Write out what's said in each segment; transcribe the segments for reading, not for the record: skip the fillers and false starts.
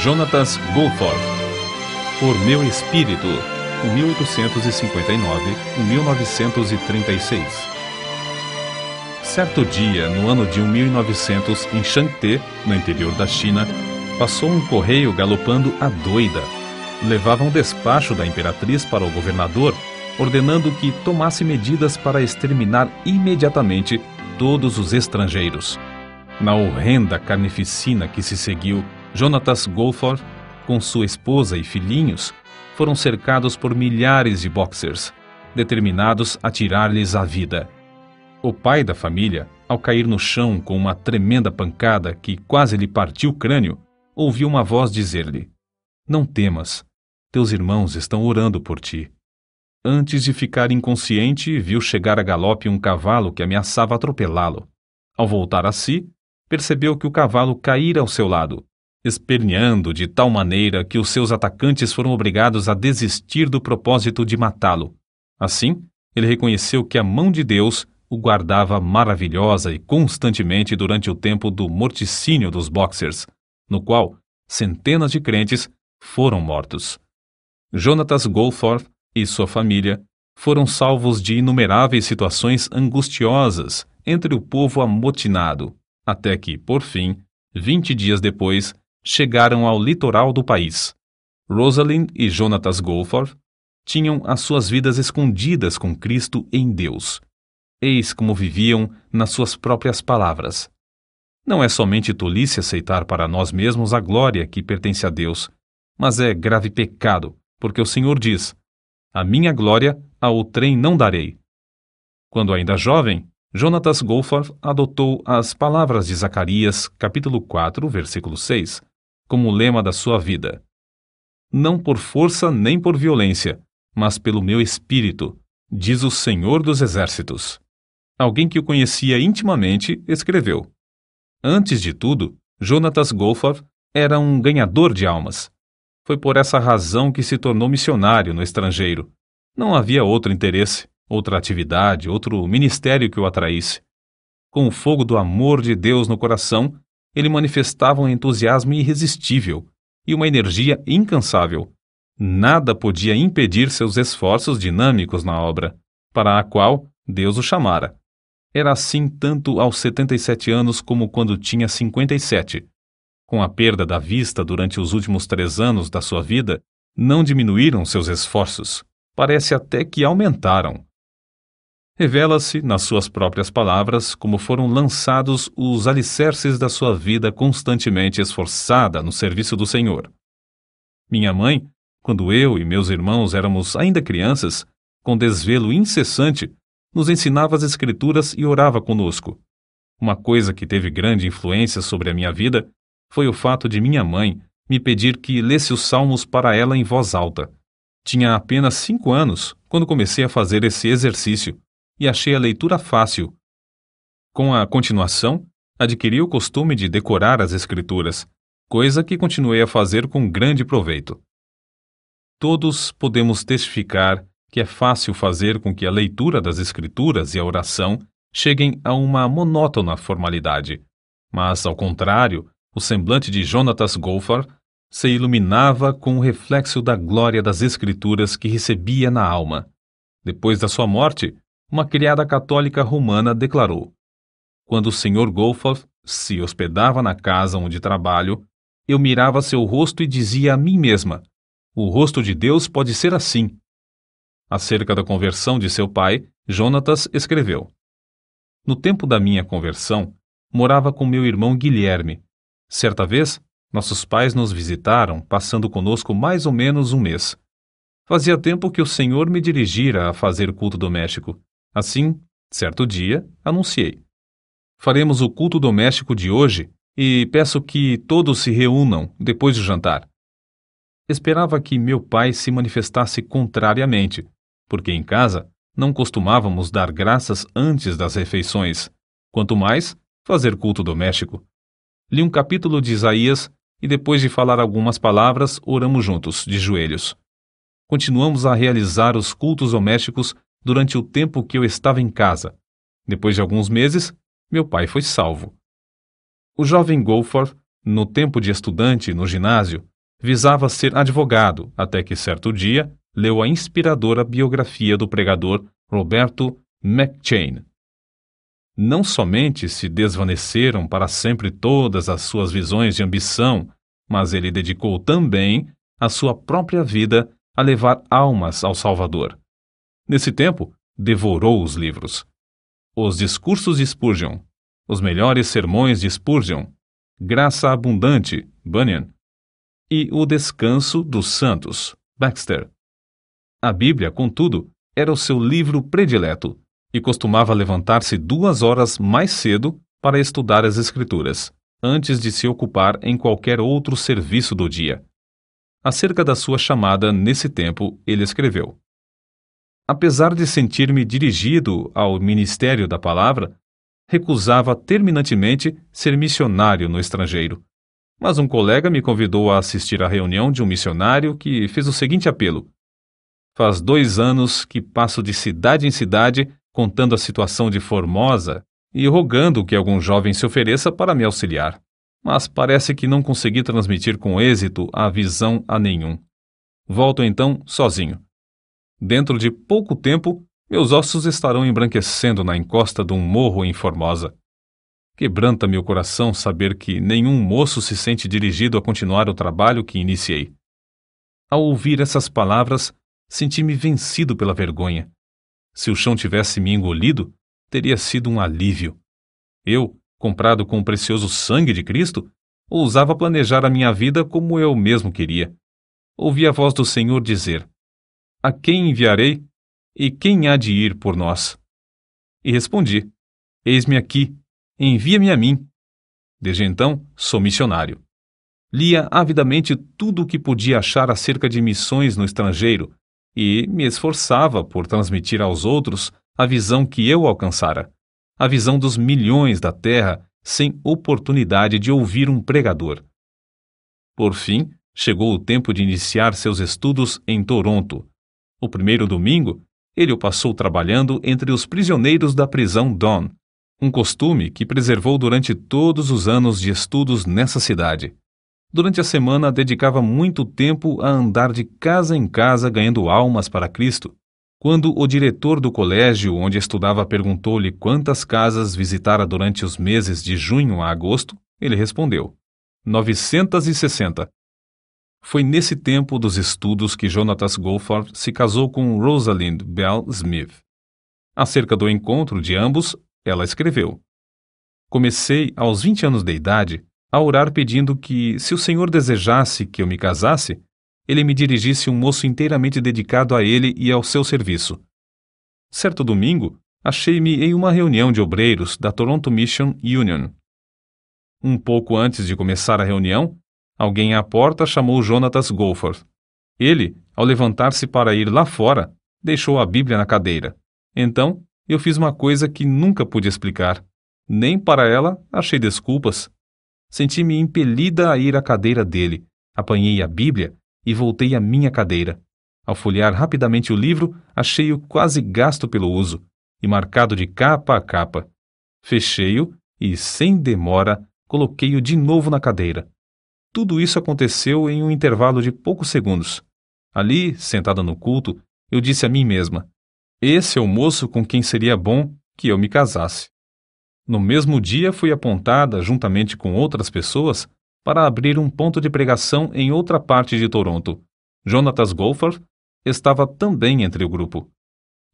Jonatas Goforth, Por Meu Espírito, 1859-1936. Certo dia, no ano de 1900, em Changte, no interior da China, passou um correio galopando à doida. Levava um despacho da imperatriz para o governador, ordenando que tomasse medidas para exterminar imediatamente todos os estrangeiros. Na horrenda carnificina que se seguiu, Jonatas Goforth, com sua esposa e filhinhos, foram cercados por milhares de boxers, determinados a tirar-lhes a vida. O pai da família, ao cair no chão com uma tremenda pancada que quase lhe partiu o crânio, ouviu uma voz dizer-lhe: "Não temas, teus irmãos estão orando por ti." Antes de ficar inconsciente, viu chegar a galope um cavalo que ameaçava atropelá-lo. Ao voltar a si, percebeu que o cavalo caíra ao seu lado, esperneando de tal maneira que os seus atacantes foram obrigados a desistir do propósito de matá-lo. Assim, ele reconheceu que a mão de Deus o guardava maravilhosa e constantemente durante o tempo do morticínio dos boxers, no qual centenas de crentes foram mortos. Jonatas Goforth e sua família foram salvos de inumeráveis situações angustiosas entre o povo amotinado, até que, por fim, 20 dias depois, chegaram ao litoral do país. Rosalind e Jonatas Goforth tinham as suas vidas escondidas com Cristo em Deus. Eis como viviam nas suas próprias palavras. Não é somente tolice aceitar para nós mesmos a glória que pertence a Deus, mas é grave pecado, porque o Senhor diz: "A minha glória a outrem não darei." Quando ainda jovem, Jonatas Goforth adotou as palavras de Zacarias, capítulo 4, versículo 6, como lema da sua vida: "Não por força nem por violência, mas pelo meu espírito, diz o Senhor dos Exércitos." Alguém que o conhecia intimamente escreveu: "Antes de tudo, Jonatas Goforth era um ganhador de almas. Foi por essa razão que se tornou missionário no estrangeiro. Não havia outro interesse, outra atividade, outro ministério que o atraísse. Com o fogo do amor de Deus no coração, ele manifestava um entusiasmo irresistível e uma energia incansável. Nada podia impedir seus esforços dinâmicos na obra, para a qual Deus o chamara. Era assim tanto aos 77 anos como quando tinha 57. Com a perda da vista durante os últimos 3 anos da sua vida, não diminuíram seus esforços. Parece até que aumentaram. Revela-se, nas suas próprias palavras, como foram lançados os alicerces da sua vida constantemente esforçada no serviço do Senhor. Minha mãe, quando eu e meus irmãos éramos ainda crianças, com desvelo incessante, nos ensinava as Escrituras e orava conosco. Uma coisa que teve grande influência sobre a minha vida foi o fato de minha mãe me pedir que lesse os salmos para ela em voz alta. Tinha apenas 5 anos quando comecei a fazer esse exercício e achei a leitura fácil. Com a continuação, adquiri o costume de decorar as Escrituras, coisa que continuei a fazer com grande proveito. Todos podemos testificar que é fácil fazer com que a leitura das Escrituras e a oração cheguem a uma monótona formalidade, mas, ao contrário, o semblante de Jonatas Goforth se iluminava com o reflexo da glória das Escrituras que recebia na alma. Depois da sua morte, uma criada católica romana declarou: "Quando o Sr. Goforth se hospedava na casa onde trabalho, eu mirava seu rosto e dizia a mim mesma: o rosto de Deus pode ser assim." Acerca da conversão de seu pai, Jonatas escreveu: "No tempo da minha conversão, morava com meu irmão Guilherme. Certa vez, nossos pais nos visitaram, passando conosco mais ou menos um mês. Fazia tempo que o Senhor me dirigira a fazer culto doméstico. Assim, certo dia, anunciei: faremos o culto doméstico de hoje e peço que todos se reúnam depois do jantar. Esperava que meu pai se manifestasse contrariamente, porque em casa não costumávamos dar graças antes das refeições, quanto mais fazer culto doméstico. Li um capítulo de Isaías e depois de falar algumas palavras, oramos juntos, de joelhos. Continuamos a realizar os cultos domésticos durante o tempo que eu estava em casa. Depois de alguns meses, meu pai foi salvo." O jovem Goforth No tempo de estudante no ginásio, visava ser advogado, até que certo dia leu a inspiradora biografia do pregador Roberto McCheyne. Não somente se desvaneceram para sempre todas as suas visões de ambição, mas ele dedicou também a sua própria vida a levar almas ao Salvador. Nesse tempo, devorou os livros. Os discursos de Spurgeon, os melhores sermões de Spurgeon, Graça Abundante, Bunyan, e O Descanso dos Santos, Baxter. A Bíblia, contudo, era o seu livro predileto e costumava levantar-se 2 horas mais cedo para estudar as Escrituras, antes de se ocupar em qualquer outro serviço do dia. Acerca da sua chamada nesse tempo, ele escreveu: apesar de sentir-me dirigido ao ministério da palavra, recusava terminantemente ser missionário no estrangeiro. Mas um colega me convidou a assistir à reunião de um missionário que fez o seguinte apelo: faz 2 anos que passo de cidade em cidade contando a situação de Formosa e rogando que algum jovem se ofereça para me auxiliar. Mas parece que não consegui transmitir com êxito a visão a nenhum. Volto então sozinho. Dentro de pouco tempo, meus ossos estarão embranquecendo na encosta de um morro em Formosa. Quebranta meu coração saber que nenhum moço se sente dirigido a continuar o trabalho que iniciei. Ao ouvir essas palavras, senti-me vencido pela vergonha. Se o chão tivesse me engolido, teria sido um alívio. Eu, comprado com o precioso sangue de Cristo, ousava planejar a minha vida como eu mesmo queria. Ouvi a voz do Senhor dizer: a quem enviarei? E quem há de ir por nós? E respondi: eis-me aqui, envia-me a mim. Desde então, sou missionário. Lia avidamente tudo o que podia achar acerca de missões no estrangeiro e me esforçava por transmitir aos outros a visão que eu alcançara, a visão dos milhões da terra sem oportunidade de ouvir um pregador. Por fim, chegou o tempo de iniciar seus estudos em Toronto. O primeiro domingo, ele o passou trabalhando entre os prisioneiros da prisão Don, um costume que preservou durante todos os anos de estudos nessa cidade. Durante a semana, dedicava muito tempo a andar de casa em casa ganhando almas para Cristo. Quando o diretor do colégio onde estudava perguntou-lhe quantas casas visitara durante os meses de junho a agosto, ele respondeu: 960. Foi nesse tempo dos estudos que Jonatas Goforth se casou com Rosalind Bell Smith. Acerca do encontro de ambos, ela escreveu: comecei, aos 20 anos de idade, a orar pedindo que, se o Senhor desejasse que eu me casasse, ele me dirigisse um moço inteiramente dedicado a ele e ao seu serviço. Certo domingo, achei-me em uma reunião de obreiros da Toronto Mission Union. Um pouco antes de começar a reunião, alguém à porta chamou Jonatas Goforth. Ele, ao levantar-se para ir lá fora, deixou a Bíblia na cadeira. Então, eu fiz uma coisa que nunca pude explicar. Nem para ela achei desculpas. Senti-me impelida a ir à cadeira dele, apanhei a Bíblia e voltei à minha cadeira. Ao folhear rapidamente o livro, achei-o quase gasto pelo uso e marcado de capa a capa. Fechei-o e, sem demora, coloquei-o de novo na cadeira. Tudo isso aconteceu em um intervalo de poucos segundos. Ali, sentada no culto, eu disse a mim mesma: esse é o moço com quem seria bom que eu me casasse. No mesmo dia fui apontada, juntamente com outras pessoas, para abrir um ponto de pregação em outra parte de Toronto. Jonatas Goforth estava também entre o grupo.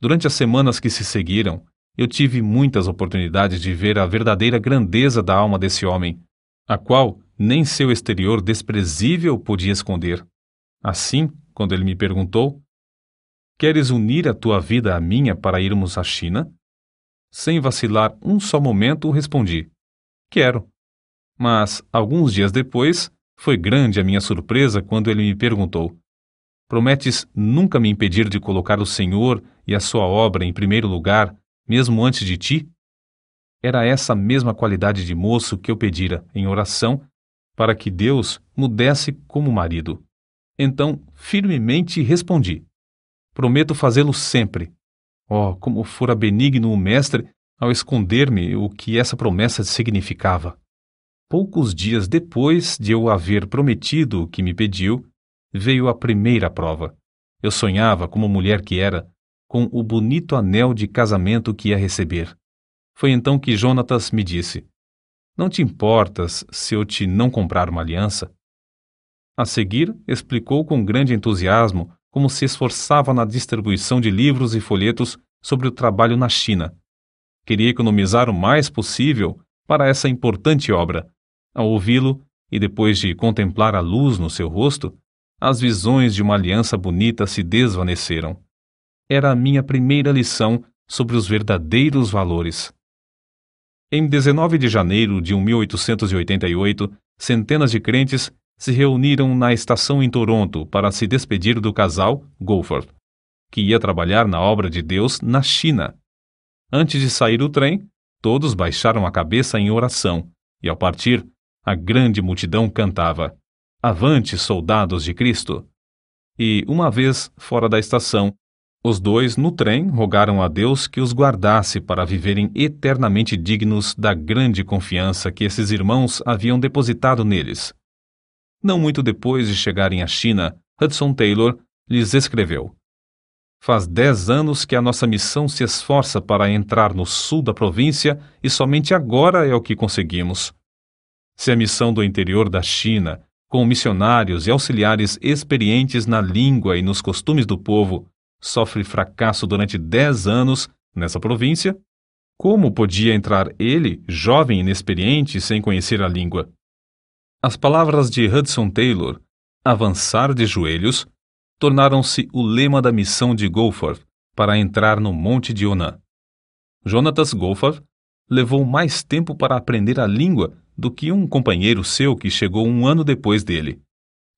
Durante as semanas que se seguiram, eu tive muitas oportunidades de ver a verdadeira grandeza da alma desse homem, a qual nem seu exterior desprezível podia esconder. Assim, quando ele me perguntou: queres unir a tua vida à minha para irmos à China? Sem vacilar um só momento, respondi: quero. Mas, alguns dias depois, foi grande a minha surpresa quando ele me perguntou: prometes nunca me impedir de colocar o Senhor e a sua obra em primeiro lugar, mesmo antes de ti? Era essa mesma qualidade de moço que eu pedira, em oração, para que Deus me desse como marido. Então, firmemente respondi: prometo fazê-lo sempre. Oh, como fora benigno o mestre ao esconder-me o que essa promessa significava! Poucos dias depois de eu haver prometido o que me pediu, veio a primeira prova. Eu sonhava, como mulher que era, com o bonito anel de casamento que ia receber. Foi então que Jonatas me disse: "Não te importas se eu te não comprar uma aliança?" A seguir, explicou com grande entusiasmo como se esforçava na distribuição de livros e folhetos sobre o trabalho na China. Queria economizar o mais possível para essa importante obra. Ao ouvi-lo, e depois de contemplar a luz no seu rosto, as visões de uma aliança bonita se desvaneceram. Era a minha primeira lição sobre os verdadeiros valores. Em 19 de janeiro de 1888, centenas de crentes se reuniram na estação em Toronto para se despedir do casal Goforth, que ia trabalhar na obra de Deus na China. Antes de sair o trem, todos baixaram a cabeça em oração, e ao partir, a grande multidão cantava: "Avante, soldados de Cristo!" E, uma vez fora da estação, os dois no trem rogaram a Deus que os guardasse para viverem eternamente dignos da grande confiança que esses irmãos haviam depositado neles. Não muito depois de chegarem à China, Hudson Taylor lhes escreveu: "Faz 10 anos que a nossa missão se esforça para entrar no sul da província e somente agora é o que conseguimos. Se a missão do interior da China, com missionários e auxiliares experientes na língua e nos costumes do povo, sofre fracasso durante 10 anos nessa província, como podia entrar ele, jovem e inexperiente, sem conhecer a língua?" As palavras de Hudson Taylor, "avançar de joelhos", tornaram-se o lema da missão de Goforth para entrar no Monte de Onan. Jonatas Goforth levou mais tempo para aprender a língua do que um companheiro seu que chegou 1 ano depois dele.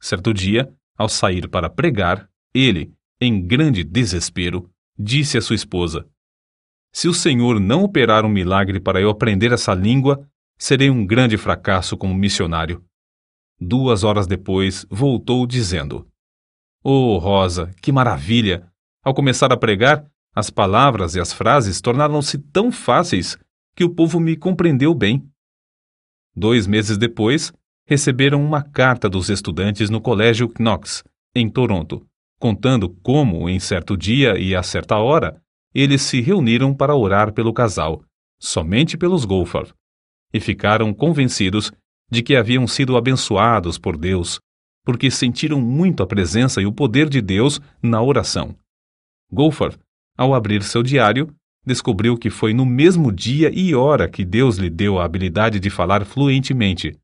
Certo dia, ao sair para pregar, ele, em grande desespero, disse à sua esposa: "Se o Senhor não operar um milagre para eu aprender essa língua, serei um grande fracasso como missionário." 2 horas depois, voltou dizendo: "Oh, Rosa, que maravilha! Ao começar a pregar, as palavras e as frases tornaram-se tão fáceis que o povo me compreendeu bem." 2 meses depois, receberam uma carta dos estudantes no Colégio Knox, em Toronto, contando como, em certo dia e a certa hora, eles se reuniram para orar pelo casal, somente pelos Goforth, e ficaram convencidos de que haviam sido abençoados por Deus, porque sentiram muito a presença e o poder de Deus na oração. Goforth, ao abrir seu diário, descobriu que foi no mesmo dia e hora que Deus lhe deu a habilidade de falar fluentemente.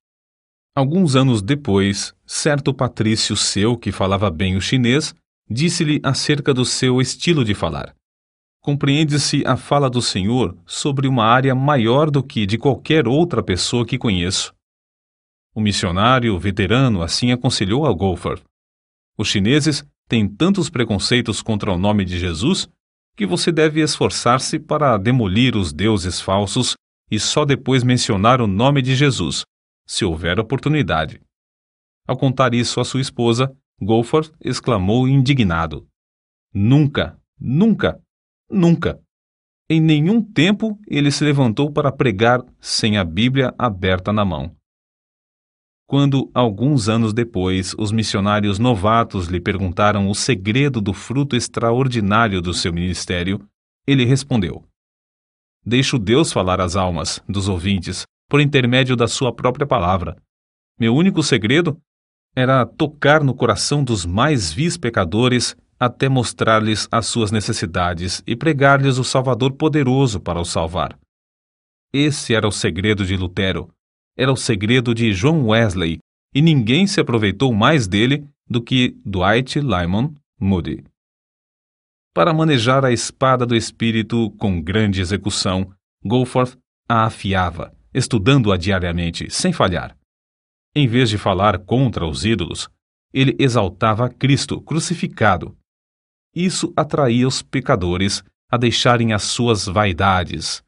Alguns anos depois, certo patrício seu que falava bem o chinês, disse-lhe acerca do seu estilo de falar: "Compreende-se a fala do Senhor sobre uma área maior do que de qualquer outra pessoa que conheço." O missionário veterano assim aconselhou a Goforth: "Os chineses têm tantos preconceitos contra o nome de Jesus que você deve esforçar-se para demolir os deuses falsos e só depois mencionar o nome de Jesus, se houver oportunidade." Ao contar isso à sua esposa, Goforth exclamou indignado: "Nunca, nunca, nunca! Em nenhum tempo ele se levantou para pregar sem a Bíblia aberta na mão." Quando, alguns anos depois, os missionários novatos lhe perguntaram o segredo do fruto extraordinário do seu ministério, ele respondeu: "Deixo Deus falar às almas dos ouvintes por intermédio da sua própria palavra. Meu único segredo era tocar no coração dos mais vis pecadores até mostrar-lhes as suas necessidades e pregar-lhes o Salvador poderoso para os salvar." Esse era o segredo de Lutero. Era o segredo de John Wesley, e ninguém se aproveitou mais dele do que Dwight Lyman Moody. Para manejar a espada do Espírito com grande execução, Goforth a afiava, estudando-a diariamente, sem falhar. Em vez de falar contra os ídolos, ele exaltava Cristo crucificado. Isso atraía os pecadores a deixarem as suas vaidades.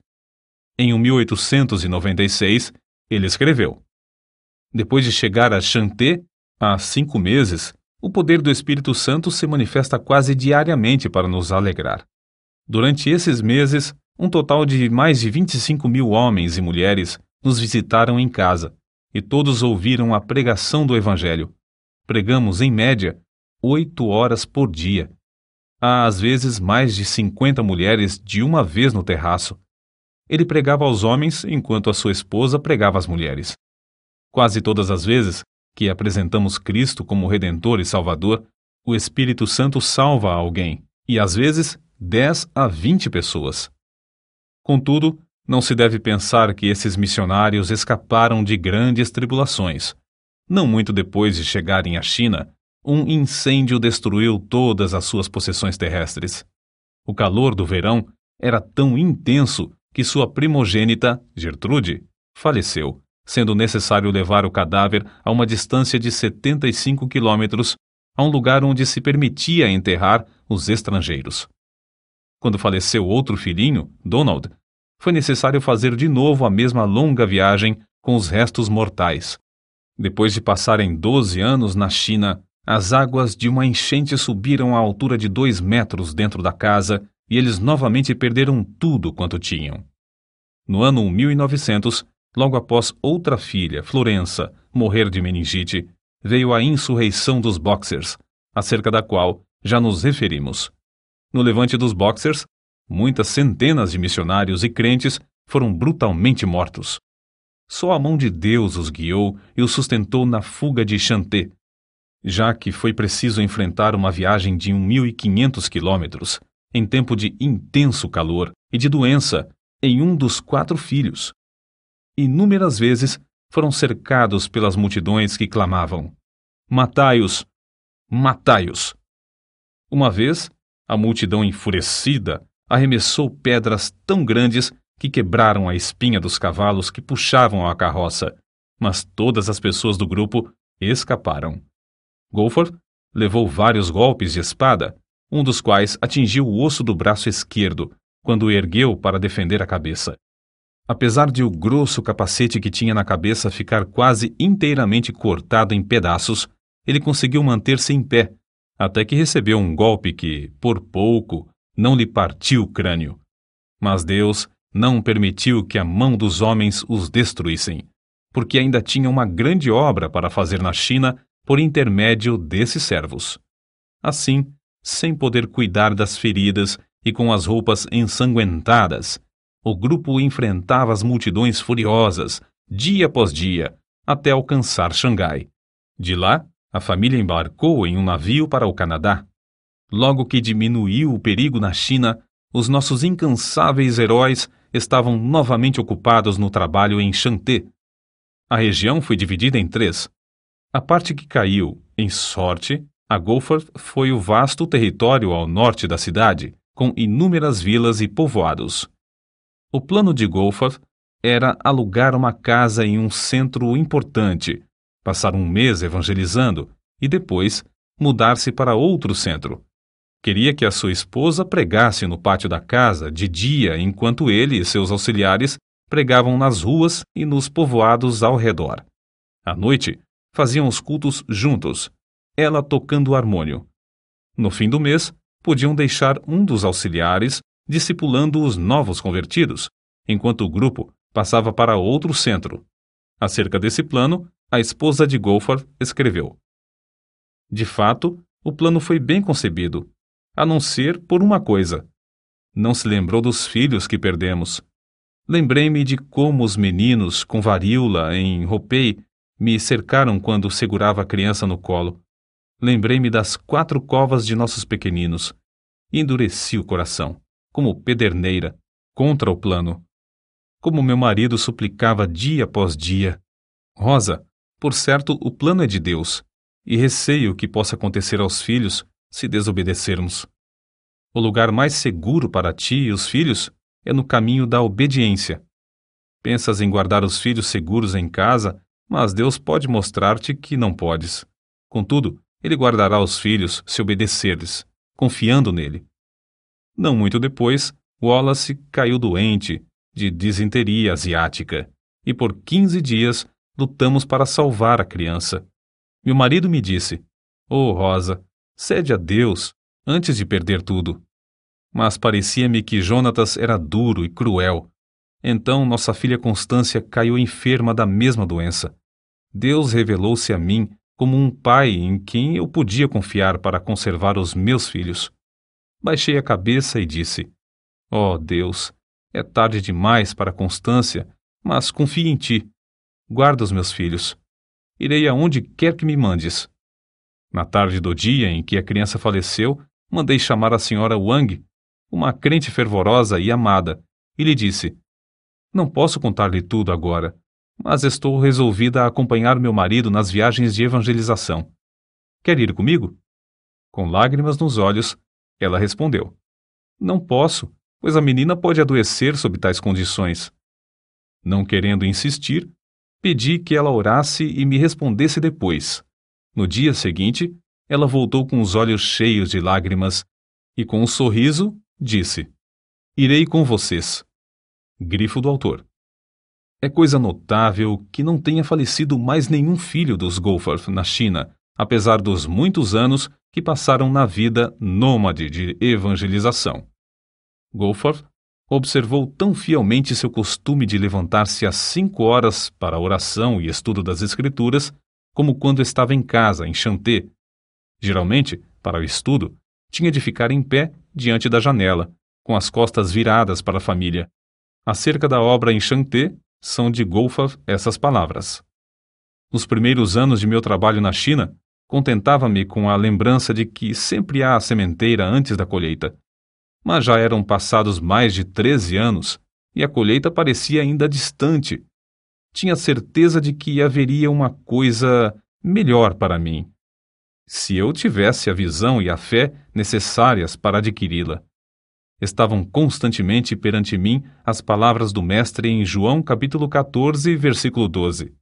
Em 1896, ele escreveu: "Depois de chegar a Chanté, há 5 meses, o poder do Espírito Santo se manifesta quase diariamente para nos alegrar. Durante esses meses, um total de mais de 25.000 homens e mulheres nos visitaram em casa, e todos ouviram a pregação do Evangelho. Pregamos, em média, 8 horas por dia. Há, às vezes, mais de 50 mulheres de uma vez no terraço. Ele pregava aos homens enquanto a sua esposa pregava às mulheres. Quase todas as vezes que apresentamos Cristo como Redentor e Salvador, o Espírito Santo salva alguém, e às vezes 10 a 20 pessoas. Contudo, não se deve pensar que esses missionários escaparam de grandes tribulações. Não muito depois de chegarem à China, um incêndio destruiu todas as suas possessões terrestres. O calor do verão era tão intenso que sua primogênita, Gertrude, faleceu, sendo necessário levar o cadáver a uma distância de 75 quilômetros, a um lugar onde se permitia enterrar os estrangeiros. Quando faleceu outro filhinho, Donald, foi necessário fazer de novo a mesma longa viagem com os restos mortais. Depois de passarem 12 anos na China, as águas de uma enchente subiram à altura de 2 metros dentro da casa e eles novamente perderam tudo quanto tinham. No ano 1900, logo após outra filha, Florença, morrer de meningite, veio a insurreição dos Boxers, acerca da qual já nos referimos. No levante dos Boxers, muitas centenas de missionários e crentes foram brutalmente mortos. Só a mão de Deus os guiou e os sustentou na fuga de Shanté, já que foi preciso enfrentar uma viagem de 1.500 quilômetros, em tempo de intenso calor e de doença, em um dos 4 filhos. Inúmeras vezes foram cercados pelas multidões que clamavam: "Matai-os! Matai-os!" Uma vez, a multidão enfurecida arremessou pedras tão grandes que quebraram a espinha dos cavalos que puxavam a carroça, mas todas as pessoas do grupo escaparam. Goforth levou vários golpes de espada, um dos quais atingiu o osso do braço esquerdo, quando o ergueu para defender a cabeça. Apesar de o grosso capacete que tinha na cabeça ficar quase inteiramente cortado em pedaços, ele conseguiu manter-se em pé, até que recebeu um golpe que, por pouco, não lhe partiu o crânio. Mas Deus não permitiu que a mão dos homens os destruíssem, porque ainda tinha uma grande obra para fazer na China por intermédio desses servos. Assim, sem poder cuidar das feridas e com as roupas ensanguentadas, o grupo enfrentava as multidões furiosas, dia após dia, até alcançar Xangai. De lá, a família embarcou em um navio para o Canadá. Logo que diminuiu o perigo na China, os nossos incansáveis heróis estavam novamente ocupados no trabalho em Shanté. A região foi dividida em 3. A parte que caiu, em sorte, a Goforth, foi o vasto território ao norte da cidade, com inúmeras vilas e povoados. O plano de Goforth era alugar uma casa em um centro importante, passar um mês evangelizando e depois mudar-se para outro centro. Queria que a sua esposa pregasse no pátio da casa de dia enquanto ele e seus auxiliares pregavam nas ruas e nos povoados ao redor. À noite, faziam os cultos juntos, ela tocando o harmônio. No fim do mês, podiam deixar um dos auxiliares discipulando os novos convertidos, enquanto o grupo passava para outro centro. Acerca desse plano, a esposa de Goforth escreveu: "De fato, o plano foi bem concebido, a não ser por uma coisa. Não se lembrou dos filhos que perdemos. Lembrei-me de como os meninos com varíola em Hopei me cercaram quando segurava a criança no colo. Lembrei-me das 4 covas de nossos pequeninos. E endureci o coração, como pederneira, contra o plano. Como meu marido suplicava dia após dia: Rosa, por certo, o plano é de Deus, e receio que possa acontecer aos filhos se desobedecermos. O lugar mais seguro para ti e os filhos é no caminho da obediência. Pensas em guardar os filhos seguros em casa, mas Deus pode mostrar-te que não podes. Contudo, Ele guardará os filhos se obedecer-lhes, confiando nele." Não muito depois, Wallace caiu doente de disenteria asiática, e por 15 dias lutamos para salvar a criança. Meu marido me disse: "Oh, Rosa, cede a Deus antes de perder tudo." Mas parecia-me que Jonatas era duro e cruel. Então nossa filha Constância caiu enferma da mesma doença. Deus revelou-se a mim como um pai em quem eu podia confiar para conservar os meus filhos. Baixei a cabeça e disse: ó Deus, é tarde demais para a constância, mas confio em ti. Guarda os meus filhos. Irei aonde quer que me mandes. Na tarde do dia em que a criança faleceu, mandei chamar a senhora Wang, uma crente fervorosa e amada, e lhe disse: não posso contar-lhe tudo agora, mas estou resolvida a acompanhar meu marido nas viagens de evangelização. Quer ir comigo? Com lágrimas nos olhos, ela respondeu: não posso, pois a menina pode adoecer sob tais condições. Não querendo insistir, pedi que ela orasse e me respondesse depois. No dia seguinte, ela voltou com os olhos cheios de lágrimas e, com um sorriso, disse: irei com vocês. Grifo do autor. É coisa notável que não tenha falecido mais nenhum filho dos Goforth na China, apesar dos muitos anos que passaram na vida nômade de evangelização. Goforth observou tão fielmente seu costume de levantar-se às 5 horas para a oração e estudo das Escrituras, como quando estava em casa, em Chanté. Geralmente, para o estudo, tinha de ficar em pé diante da janela, com as costas viradas para a família. Acerca da obra em Chanté, são de Goforth essas palavras: nos primeiros anos de meu trabalho na China, contentava-me com a lembrança de que sempre há a sementeira antes da colheita. Mas já eram passados mais de 13 anos e a colheita parecia ainda distante. Tinha certeza de que haveria uma coisa melhor para mim, se eu tivesse a visão e a fé necessárias para adquiri-la. Estavam constantemente perante mim as palavras do Mestre em João capítulo 14, versículo 12.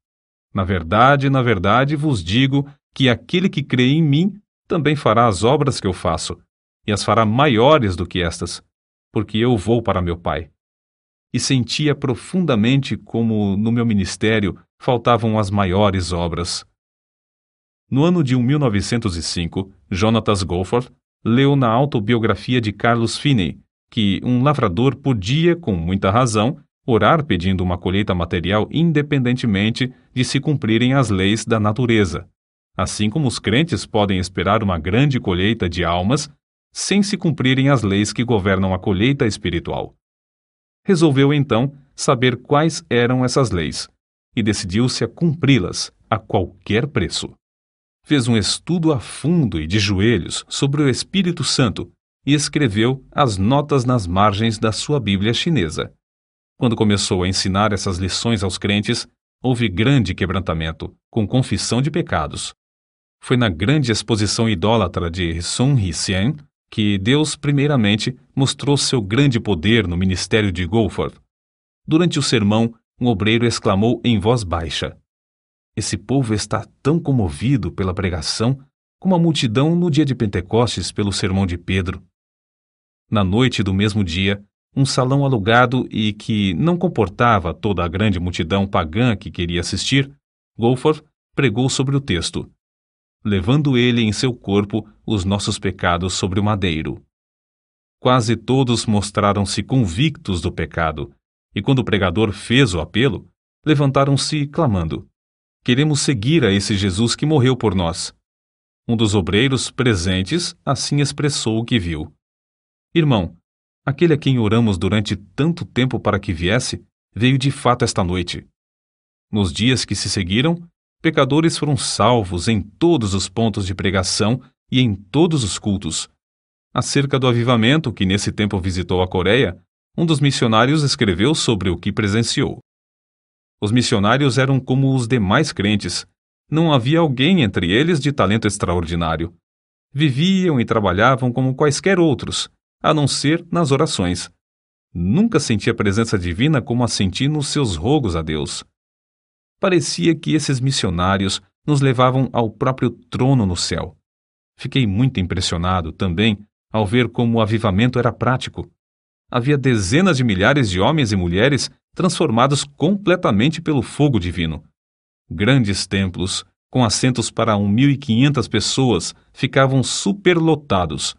Na verdade vos digo que aquele que crê em mim também fará as obras que eu faço, e as fará maiores do que estas, porque eu vou para meu Pai. E sentia profundamente como no meu ministério faltavam as maiores obras. No ano de 1905, Jonatas Goforth leu na autobiografia de Carlos Finney que um lavrador podia, com muita razão, orar pedindo uma colheita material independentemente de se cumprirem as leis da natureza, assim como os crentes podem esperar uma grande colheita de almas sem se cumprirem as leis que governam a colheita espiritual. Resolveu, então, saber quais eram essas leis e decidiu-se a cumpri-las a qualquer preço. Fez um estudo a fundo e de joelhos sobre o Espírito Santo e escreveu as notas nas margens da sua Bíblia chinesa. Quando começou a ensinar essas lições aos crentes, houve grande quebrantamento, com confissão de pecados. Foi na grande exposição idólatra de Sun Yat-sen que Deus primeiramente mostrou seu grande poder no ministério de Goforth. Durante o sermão, um obreiro exclamou em voz baixa: esse povo está tão comovido pela pregação como a multidão no dia de Pentecostes pelo sermão de Pedro. Na noite do mesmo dia, um salão alugado e que não comportava toda a grande multidão pagã que queria assistir, Goforth pregou sobre o texto: levando ele em seu corpo os nossos pecados sobre o madeiro. Quase todos mostraram-se convictos do pecado, e quando o pregador fez o apelo, levantaram-se clamando: queremos seguir a esse Jesus que morreu por nós. Um dos obreiros presentes assim expressou o que viu: irmão, aquele a quem oramos durante tanto tempo para que viesse, veio de fato esta noite. Nos dias que se seguiram, pecadores foram salvos em todos os pontos de pregação e em todos os cultos. Acerca do avivamento que nesse tempo visitou a Coreia, um dos missionários escreveu sobre o que presenciou. Os missionários eram como os demais crentes. Não havia alguém entre eles de talento extraordinário. Viviam e trabalhavam como quaisquer outros, a não ser nas orações. Nunca senti a presença divina como a senti nos seus rogos a Deus. Parecia que esses missionários nos levavam ao próprio trono no céu. Fiquei muito impressionado também ao ver como o avivamento era prático. Havia dezenas de milhares de homens e mulheres transformados completamente pelo fogo divino. Grandes templos, com assentos para 1.500 pessoas, ficavam superlotados.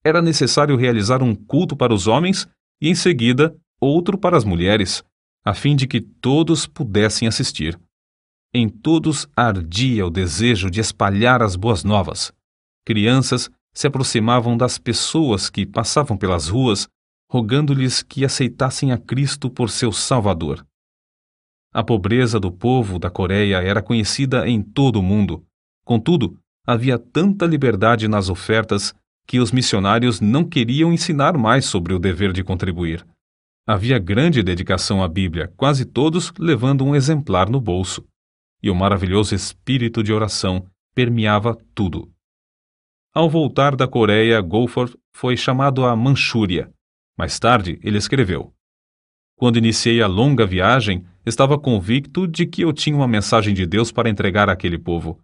Era necessário realizar um culto para os homens e, em seguida, outro para as mulheres, a fim de que todos pudessem assistir. Em todos ardia o desejo de espalhar as boas novas. Crianças se aproximavam das pessoas que passavam pelas ruas, rogando-lhes que aceitassem a Cristo por seu Salvador. A pobreza do povo da Coreia era conhecida em todo o mundo. Contudo, havia tanta liberdade nas ofertas que os missionários não queriam ensinar mais sobre o dever de contribuir. Havia grande dedicação à Bíblia, quase todos levando um exemplar no bolso. E o maravilhoso espírito de oração permeava tudo. Ao voltar da Coreia, Goforth foi chamado à Manchúria. Mais tarde, ele escreveu: "Quando iniciei a longa viagem, estava convicto de que eu tinha uma mensagem de Deus para entregar àquele povo,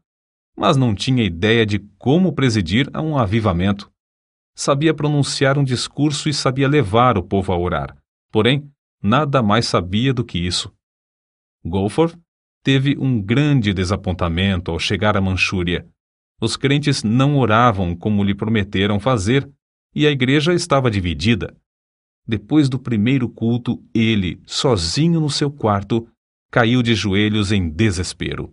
mas não tinha ideia de como presidir a um avivamento. Sabia pronunciar um discurso e sabia levar o povo a orar, porém, nada mais sabia do que isso." Goforth teve um grande desapontamento ao chegar à Manchúria. Os crentes não oravam como lhe prometeram fazer e a igreja estava dividida. Depois do primeiro culto, ele, sozinho no seu quarto, caiu de joelhos em desespero.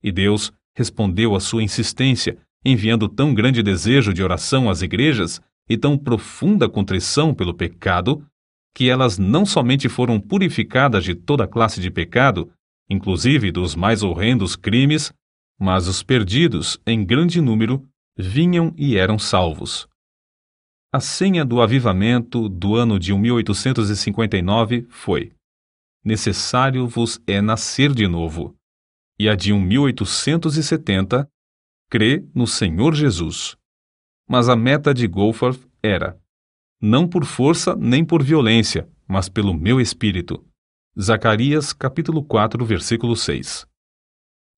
E Deus respondeu à sua insistência, enviando tão grande desejo de oração às igrejas e tão profunda contrição pelo pecado, que elas não somente foram purificadas de toda classe de pecado, inclusive dos mais horrendos crimes, mas os perdidos, em grande número, vinham e eram salvos. A senha do avivamento do ano de 1859 foi: "Necessário vos é nascer de novo." E a de 1870, "Crê no Senhor Jesus." Mas a meta de Goforth era: "Não por força nem por violência, mas pelo meu espírito." Zacarias capítulo 4, versículo 6.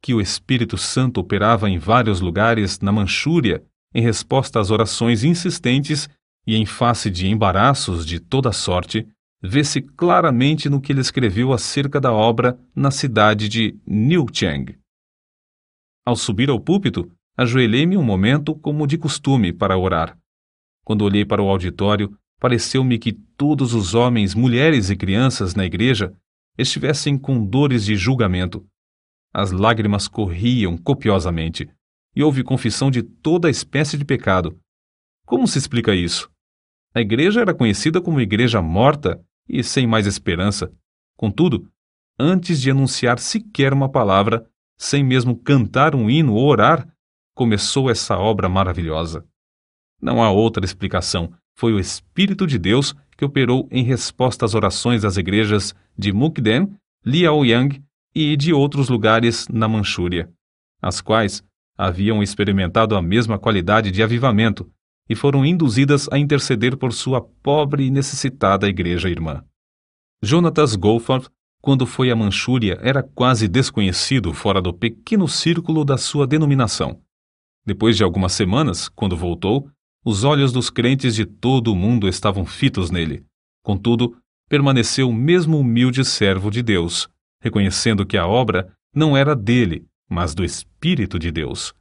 Que o Espírito Santo operava em vários lugares na Manchúria em resposta às orações insistentes e em face de embaraços de toda sorte, vê-se claramente no que ele escreveu acerca da obra na cidade de Niucheng. Ao subir ao púlpito, ajoelhei-me um momento como de costume para orar. Quando olhei para o auditório, pareceu-me que todos os homens, mulheres e crianças na igreja estivessem com dores de julgamento. As lágrimas corriam copiosamente, e houve confissão de toda a espécie de pecado. Como se explica isso? A igreja era conhecida como igreja morta e sem mais esperança. Contudo, antes de anunciar sequer uma palavra, sem mesmo cantar um hino ou orar, começou essa obra maravilhosa. Não há outra explicação. Foi o Espírito de Deus que operou em resposta às orações das igrejas de Mukden, Liaoyang e de outros lugares na Manchúria, as quais haviam experimentado a mesma qualidade de avivamento e foram induzidas a interceder por sua pobre e necessitada igreja irmã. Jonatas Goforth, quando foi à Manchúria, era quase desconhecido fora do pequeno círculo da sua denominação. Depois de algumas semanas, quando voltou, os olhos dos crentes de todo o mundo estavam fitos nele. Contudo, permaneceu o mesmo humilde servo de Deus, reconhecendo que a obra não era dele, mas do Espírito de Deus.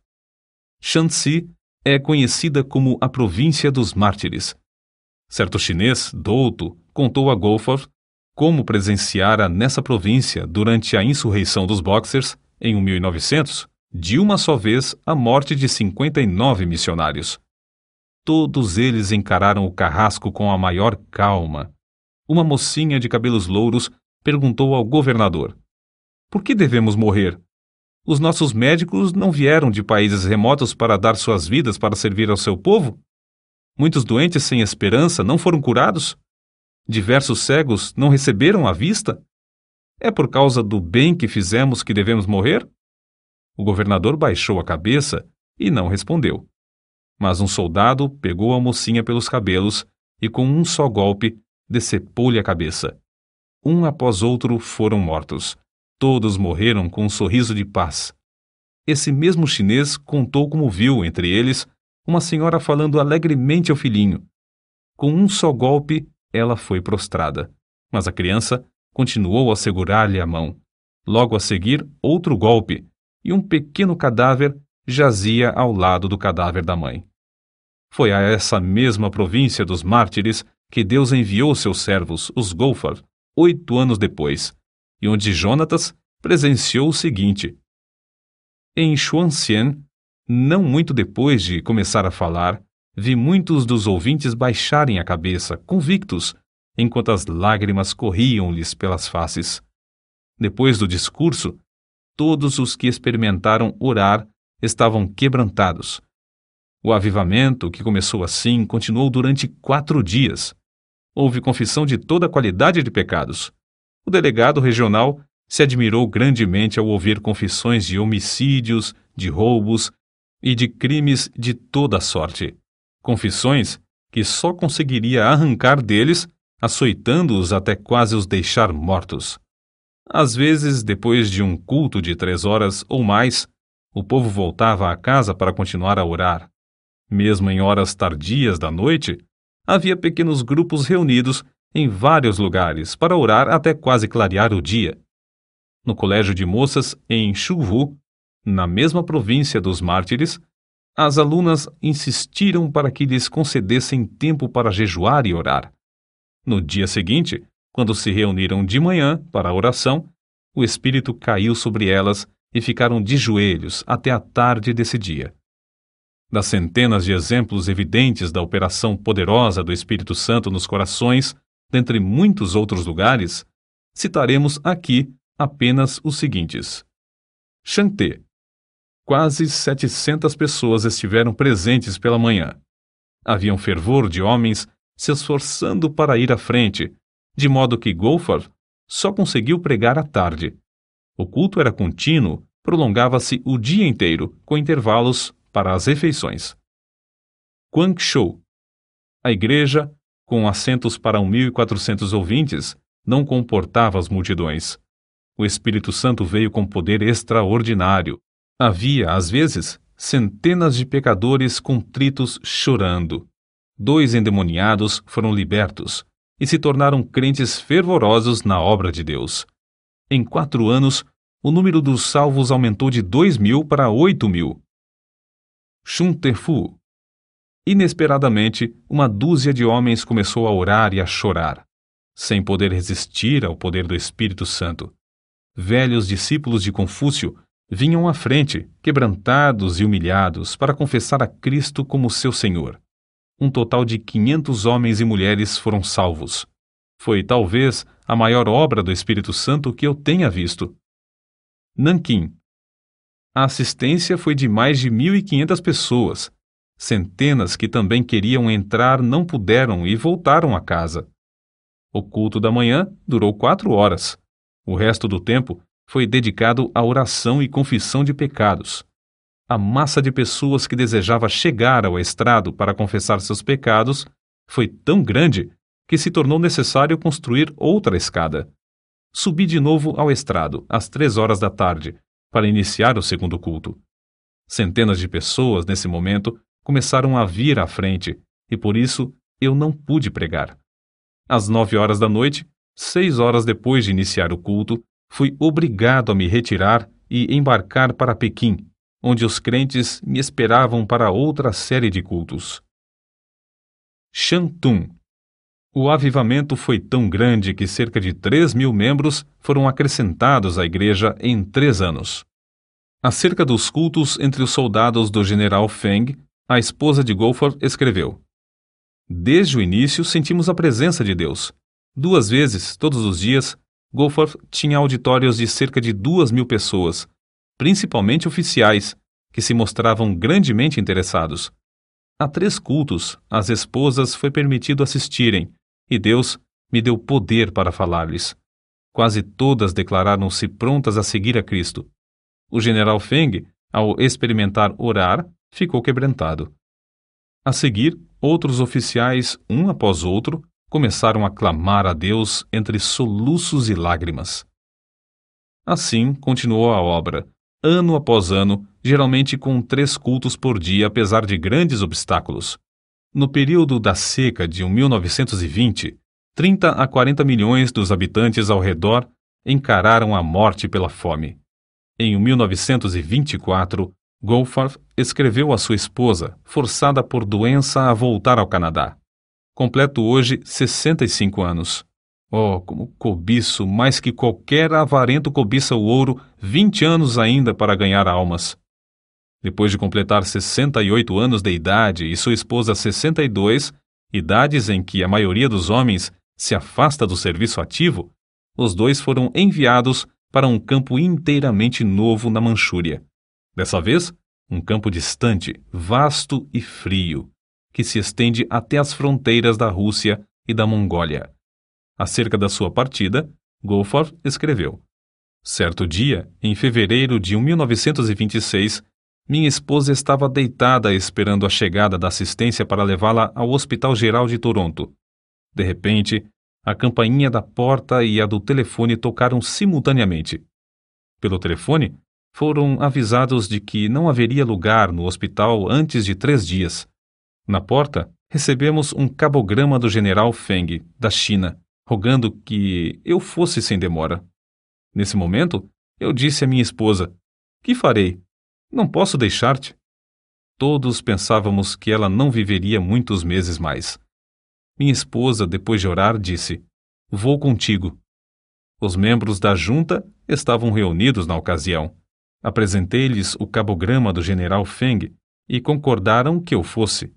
Shanxi é conhecida como a província dos mártires. Certo chinês, douto, contou a Goforth como presenciara nessa província, durante a insurreição dos Boxers, em 1900, de uma só vez a morte de 59 missionários. Todos eles encararam o carrasco com a maior calma. Uma mocinha de cabelos louros perguntou ao governador: "Por que devemos morrer? Os nossos médicos não vieram de países remotos para dar suas vidas para servir ao seu povo? Muitos doentes sem esperança não foram curados? Diversos cegos não receberam a vista? É por causa do bem que fizemos que devemos morrer?" O governador baixou a cabeça e não respondeu. Mas um soldado pegou a mocinha pelos cabelos e, com um só golpe, decepou-lhe a cabeça. Um após outro foram mortos. Todos morreram com um sorriso de paz. Esse mesmo chinês contou como viu, entre eles, uma senhora falando alegremente ao filhinho. Com um só golpe, ela foi prostrada, mas a criança continuou a segurar-lhe a mão. Logo a seguir, outro golpe, e um pequeno cadáver jazia ao lado do cadáver da mãe. Foi a essa mesma província dos mártires que Deus enviou seus servos, os Goforth, 8 anos depois, e onde Jonatas presenciou o seguinte. Em Xuanxian, não muito depois de começar a falar, vi muitos dos ouvintes baixarem a cabeça, convictos, enquanto as lágrimas corriam-lhes pelas faces. Depois do discurso, todos os que experimentaram orar estavam quebrantados. O avivamento, que começou assim, continuou durante 4 dias. Houve confissão de toda a qualidade de pecados. O delegado regional se admirou grandemente ao ouvir confissões de homicídios, de roubos e de crimes de toda a sorte. Confissões que só conseguiria arrancar deles, açoitando-os até quase os deixar mortos. Às vezes, depois de um culto de 3 horas ou mais, o povo voltava à casa para continuar a orar. Mesmo em horas tardias da noite, havia pequenos grupos reunidos em vários lugares para orar até quase clarear o dia. No colégio de moças em Shuvu, na mesma província dos mártires, as alunas insistiram para que lhes concedessem tempo para jejuar e orar. No dia seguinte, quando se reuniram de manhã para a oração, o Espírito caiu sobre elas e ficaram de joelhos até a tarde desse dia. Das centenas de exemplos evidentes da operação poderosa do Espírito Santo nos corações, dentre muitos outros lugares, citaremos aqui apenas os seguintes. Xanté. Quase 700 pessoas estiveram presentes pela manhã. Havia um fervor de homens se esforçando para ir à frente, de modo que Goforth só conseguiu pregar à tarde. O culto era contínuo, prolongava-se o dia inteiro, com intervalos para as refeições. Guangzhou. A igreja, com assentos para 1.400 ouvintes, não comportava as multidões. O Espírito Santo veio com poder extraordinário. Havia, às vezes, centenas de pecadores contritos chorando. 2 endemoniados foram libertos e se tornaram crentes fervorosos na obra de Deus. Em 4 anos, o número dos salvos aumentou de 2.000 para 8.000. Xuntefu. Inesperadamente, uma dúzia de homens começou a orar e a chorar, sem poder resistir ao poder do Espírito Santo. Velhos discípulos de Confúcio vinham à frente, quebrantados e humilhados, para confessar a Cristo como seu Senhor. Um total de 500 homens e mulheres foram salvos. Foi, talvez, a maior obra do Espírito Santo que eu tenha visto. Nanquim. A assistência foi de mais de 1.500 pessoas. Centenas que também queriam entrar não puderam e voltaram a casa. O culto da manhã durou 4 horas. O resto do tempo foi dedicado à oração e confissão de pecados. A massa de pessoas que desejava chegar ao estrado para confessar seus pecados foi tão grande que se tornou necessário construir outra escada. Subi de novo ao estrado, às 3 horas da tarde, para iniciar o segundo culto. Centenas de pessoas, nesse momento, começaram a vir à frente, e por isso eu não pude pregar. Às 9 horas da noite, 6 horas depois de iniciar o culto, fui obrigado a me retirar e embarcar para Pequim, onde os crentes me esperavam para outra série de cultos. Shantung. O avivamento foi tão grande que cerca de 3.000 membros foram acrescentados à igreja em 3 anos. Acerca dos cultos entre os soldados do general Feng, a esposa de Goforth escreveu: Desde o início sentimos a presença de Deus. 2 vezes, todos os dias, Goforth tinha auditórios de cerca de 2.000 pessoas, principalmente oficiais, que se mostravam grandemente interessados. A 3 cultos, as esposas foi permitido assistirem, e Deus me deu poder para falar-lhes. Quase todas declararam-se prontas a seguir a Cristo. O general Feng, ao experimentar orar, ficou quebrantado. A seguir, outros oficiais, um após outro, começaram a clamar a Deus entre soluços e lágrimas. Assim continuou a obra, ano após ano, geralmente com 3 cultos por dia, apesar de grandes obstáculos. No período da seca de 1920, 30 a 40 milhões dos habitantes ao redor encararam a morte pela fome. Em 1924, Goforth escreveu à sua esposa, forçada por doença a voltar ao Canadá. Completo hoje 65 anos. Oh, como cobiço, mais que qualquer avarento cobiça o ouro, 20 anos ainda para ganhar almas. Depois de completar 68 anos de idade e sua esposa 62, idades em que a maioria dos homens se afasta do serviço ativo, os dois foram enviados para um campo inteiramente novo na Manchúria. Dessa vez, um campo distante, vasto e frio, que se estende até as fronteiras da Rússia e da Mongólia. Acerca da sua partida, Goforth escreveu: certo dia, em fevereiro de 1926, minha esposa estava deitada esperando a chegada da assistência para levá-la ao Hospital Geral de Toronto. De repente, a campainha da porta e a do telefone tocaram simultaneamente. Pelo telefone, foram avisados de que não haveria lugar no hospital antes de 3 dias. Na porta, recebemos um cabograma do general Feng, da China, rogando que eu fosse sem demora. Nesse momento, eu disse à minha esposa: que farei? Não posso deixar-te. Todos pensávamos que ela não viveria muitos meses mais. Minha esposa, depois de orar, disse: vou contigo. Os membros da junta estavam reunidos na ocasião. Apresentei-lhes o cabograma do general Feng e concordaram que eu fosse.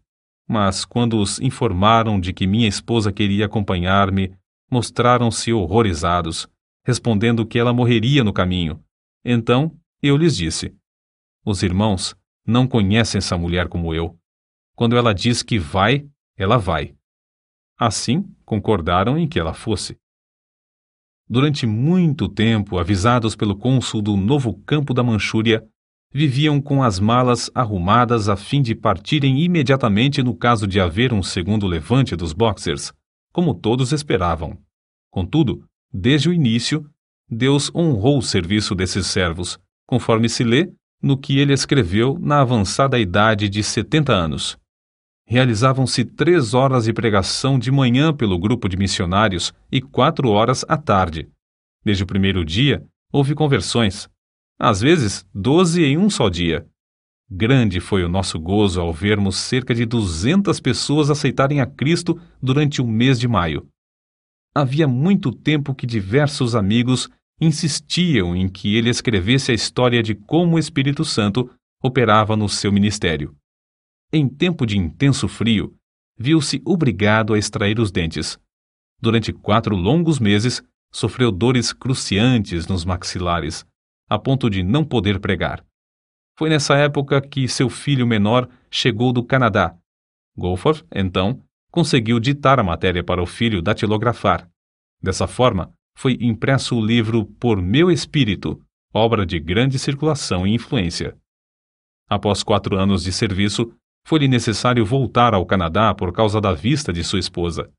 Mas quando os informaram de que minha esposa queria acompanhar-me, mostraram-se horrorizados, respondendo que ela morreria no caminho. Então eu lhes disse: os irmãos não conhecem essa mulher como eu. Quando ela diz que vai, ela vai. Assim, concordaram em que ela fosse. Durante muito tempo, avisados pelo cônsul do novo campo da Manchúria, viviam com as malas arrumadas a fim de partirem imediatamente no caso de haver um segundo levante dos Boxers, como todos esperavam. Contudo, desde o início, Deus honrou o serviço desses servos, conforme se lê no que ele escreveu na avançada idade de 70 anos. Realizavam-se 3 horas de pregação de manhã pelo grupo de missionários e 4 horas à tarde. Desde o primeiro dia, houve conversões. Às vezes, 12 em um só dia. Grande foi o nosso gozo ao vermos cerca de 200 pessoas aceitarem a Cristo durante o mês de maio. Havia muito tempo que diversos amigos insistiam em que ele escrevesse a história de como o Espírito Santo operava no seu ministério. Em tempo de intenso frio, viu-se obrigado a extrair os dentes. Durante 4 longos meses, sofreu dores cruciantes nos maxilares, a ponto de não poder pregar. Foi nessa época que seu filho menor chegou do Canadá. Goforth, então, conseguiu ditar a matéria para o filho datilografar. Dessa forma, foi impresso o livro Por Meu Espírito, obra de grande circulação e influência. Após 4 anos de serviço, foi-lhe necessário voltar ao Canadá por causa da vista de sua esposa.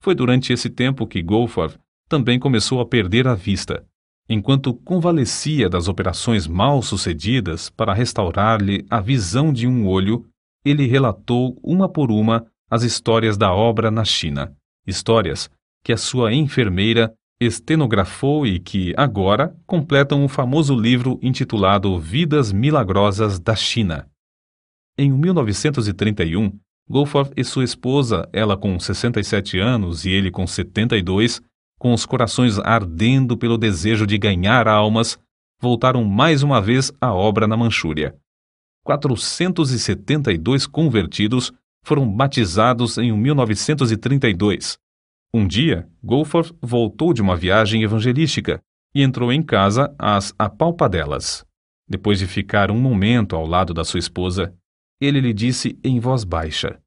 Foi durante esse tempo que Goforth também começou a perder a vista. Enquanto convalescia das operações mal sucedidas para restaurar-lhe a visão de um olho, ele relatou uma por uma as histórias da obra na China, histórias que a sua enfermeira estenografou e que, agora, completam o famoso livro intitulado Vidas Milagrosas da China. Em 1931, Goforth e sua esposa, ela com 67 anos e ele com 72, com os corações ardendo pelo desejo de ganhar almas, voltaram mais uma vez à obra na Manchúria. 472 convertidos foram batizados em 1932. Um dia, Goforth voltou de uma viagem evangelística e entrou em casa às apalpadelas. Depois de ficar um momento ao lado da sua esposa, ele lhe disse em voz baixa: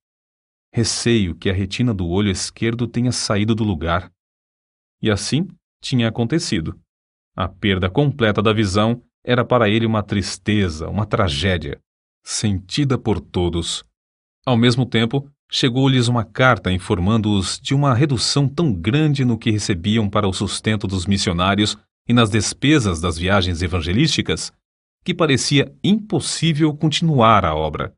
receio que a retina do olho esquerdo tenha saído do lugar. E assim tinha acontecido. A perda completa da visão era para ele uma tristeza, uma tragédia, sentida por todos. Ao mesmo tempo, chegou-lhes uma carta informando-os de uma redução tão grande no que recebiam para o sustento dos missionários e nas despesas das viagens evangelísticas, que parecia impossível continuar a obra.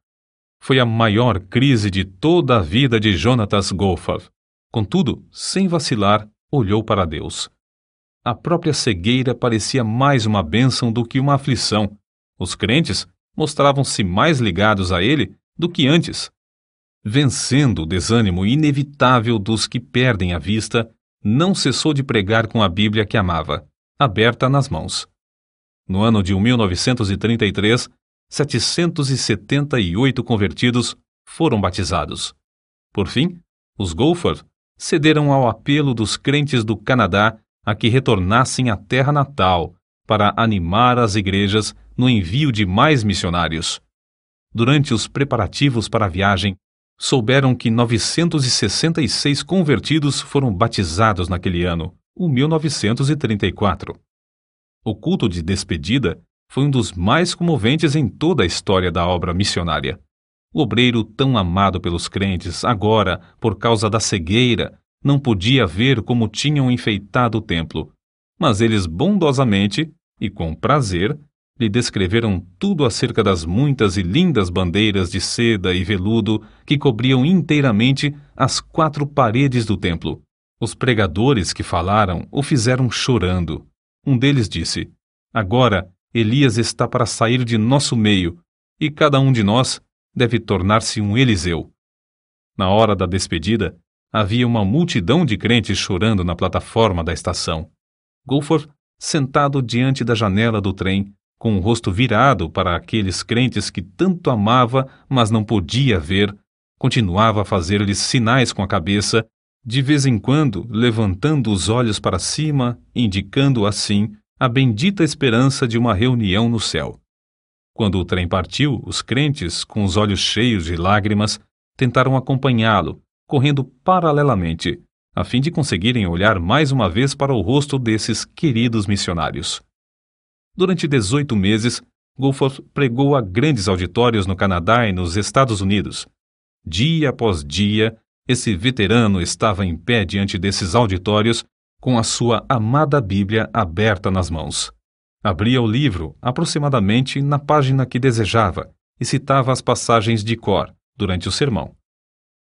Foi a maior crise de toda a vida de Jonatas Goforth. Contudo, sem vacilar, olhou para Deus. A própria cegueira parecia mais uma bênção do que uma aflição. Os crentes mostravam-se mais ligados a ele do que antes. Vencendo o desânimo inevitável dos que perdem a vista, não cessou de pregar com a Bíblia que amava, aberta nas mãos. No ano de 1933, 778 convertidos foram batizados. Por fim, os Goforth cederam ao apelo dos crentes do Canadá a que retornassem à terra natal para animar as igrejas no envio de mais missionários. Durante os preparativos para a viagem, souberam que 966 convertidos foram batizados naquele ano, o 1934. O culto de despedida foi um dos mais comoventes em toda a história da obra missionária. O obreiro tão amado pelos crentes, agora, por causa da cegueira, não podia ver como tinham enfeitado o templo, mas eles bondosamente e com prazer lhe descreveram tudo acerca das muitas e lindas bandeiras de seda e veludo que cobriam inteiramente as 4 paredes do templo. Os pregadores que falaram o fizeram chorando. Um deles disse: "Agora Elias está para sair de nosso meio, e cada um de nós deve tornar-se um Eliseu." Na hora da despedida, havia uma multidão de crentes chorando na plataforma da estação. Goforth, sentado diante da janela do trem, com o rosto virado para aqueles crentes que tanto amava, mas não podia ver, continuava a fazer-lhes sinais com a cabeça, de vez em quando levantando os olhos para cima, indicando assim a bendita esperança de uma reunião no céu. Quando o trem partiu, os crentes, com os olhos cheios de lágrimas, tentaram acompanhá-lo, correndo paralelamente, a fim de conseguirem olhar mais uma vez para o rosto desses queridos missionários. Durante 18 meses, Goforth pregou a grandes auditórios no Canadá e nos Estados Unidos. Dia após dia, esse veterano estava em pé diante desses auditórios, com a sua amada Bíblia aberta nas mãos. Abria o livro aproximadamente na página que desejava e citava as passagens de cor durante o sermão.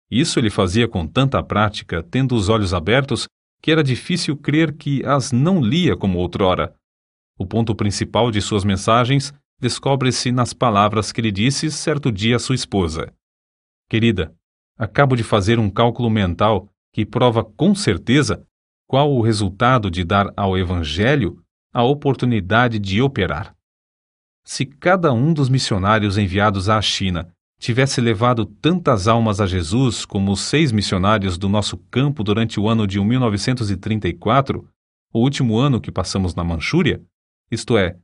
Isso ele fazia com tanta prática, tendo os olhos abertos, que era difícil crer que as não lia como outrora. O ponto principal de suas mensagens descobre-se nas palavras que lhe disse certo dia a sua esposa: "Querida, acabo de fazer um cálculo mental que prova com certeza qual o resultado de dar ao Evangelho a oportunidade de operar. Se cada um dos missionários enviados à China tivesse levado tantas almas a Jesus como os 6 missionários do nosso campo durante o ano de 1934, o último ano que passamos na Manchúria, isto é,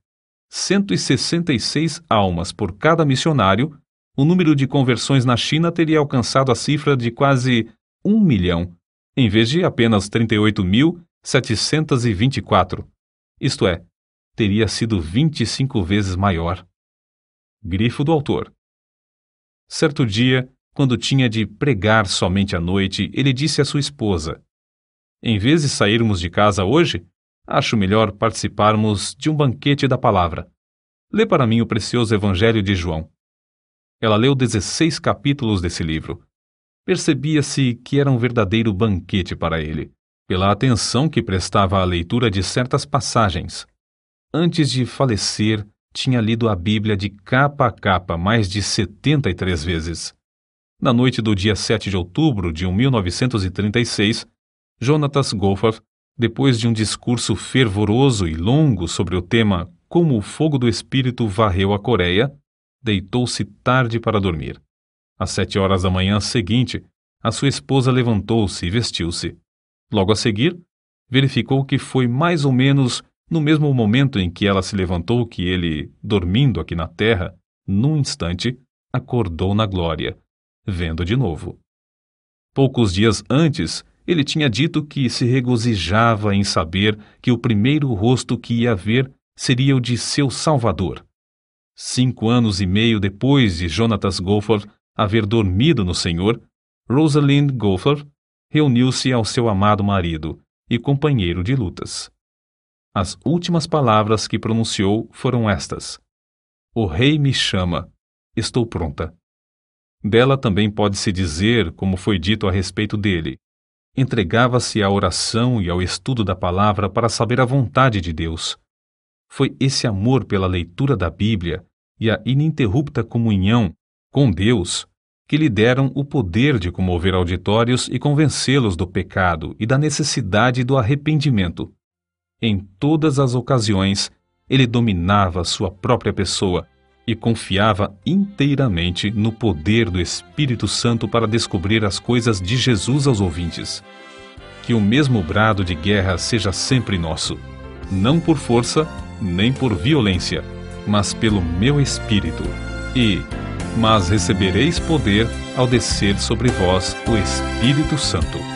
166 almas por cada missionário, o número de conversões na China teria alcançado a cifra de quase 1 milhão, em vez de apenas 38.724. Isto é, teria sido 25 vezes maior." Grifo do autor. Certo dia, quando tinha de pregar somente à noite, ele disse à sua esposa: "Em vez de sairmos de casa hoje, acho melhor participarmos de um banquete da palavra. Lê para mim o precioso Evangelho de João." Ela leu 16 capítulos desse livro. Percebia-se que era um verdadeiro banquete para ele, pela atenção que prestava à leitura de certas passagens. Antes de falecer, tinha lido a Bíblia de capa a capa mais de 73 vezes. Na noite do dia 7 de outubro de 1936, Jonatas Goforth, depois de um discurso fervoroso e longo sobre o tema Como o fogo do Espírito varreu a Coreia, deitou-se tarde para dormir. Às 7 horas da manhã seguinte, a sua esposa levantou-se e vestiu-se. Logo a seguir, verificou que foi mais ou menos no mesmo momento em que ela se levantou que ele, dormindo aqui na terra, num instante, acordou na glória, vendo de novo. Poucos dias antes, ele tinha dito que se regozijava em saber que o primeiro rosto que ia ver seria o de seu Salvador. 5 anos e meio depois de Jonatas Goforth haver dormido no Senhor, Rosalind Goforth reuniu-se ao seu amado marido e companheiro de lutas. As últimas palavras que pronunciou foram estas: "O rei me chama, estou pronta." Dela também pode-se dizer, como foi dito a respeito dele, entregava-se à oração e ao estudo da palavra para saber a vontade de Deus. Foi esse amor pela leitura da Bíblia e a ininterrupta comunhão com Deus que lhe deram o poder de comover auditórios e convencê-los do pecado e da necessidade do arrependimento. Em todas as ocasiões, ele dominava sua própria pessoa e confiava inteiramente no poder do Espírito Santo para descobrir as coisas de Jesus aos ouvintes. Que o mesmo brado de guerra seja sempre nosso, não por força, nem por violência, mas pelo meu Espírito. Mas recebereis poder ao descer sobre vós o Espírito Santo.